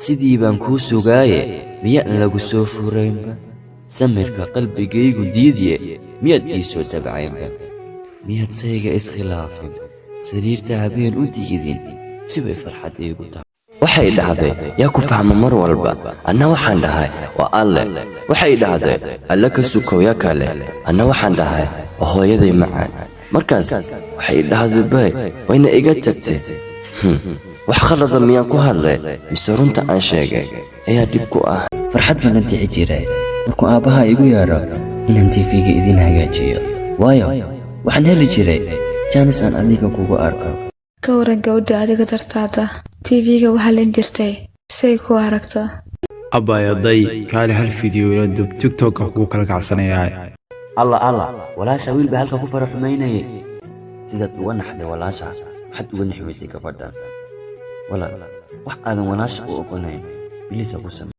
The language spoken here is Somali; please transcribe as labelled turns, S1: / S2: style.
S1: sidii baan kuu sugaaye miyaan lagu soo furaynba samirka qalbigaygu diidiye miyaad ii soo dabcaynba miyaad sayga iskhilaafin sariirta habeen u diidin sibay farxad iigu tahay
S2: waxay dhahday yaa ku fahma mar walba anna waxaan dhahay waa alle waxay dhahday alle ka sukow yaa kale anna waxaan dhahay waa hooyaday macaan markaas waxay dhahday bay wayna iga tagtay wax khalada miyaan ku hadlay mise runta aan sheegay ayaa dhib ku ah
S3: farxad baan la dhici jiray markuu aabbaha igu yeedho inaan TV-ga idin hagaajiyo waayo waxaan heli jiray jaanis aan adiga kugu arko
S4: ka waran gabadha adiga dartaada TV-ga waxaa leen jirtay say ku aragto
S5: abaayaday kaali hal fiideo ila dub TikTok ku kala kacsanayaa
S1: الله walaasha wiil baa halka ku faraxumaynayay sidaad uga naxday walaasha waxaad uga naxweysay gabadhan walaal wax aadan walaasha u ogolayn bilisa ku samee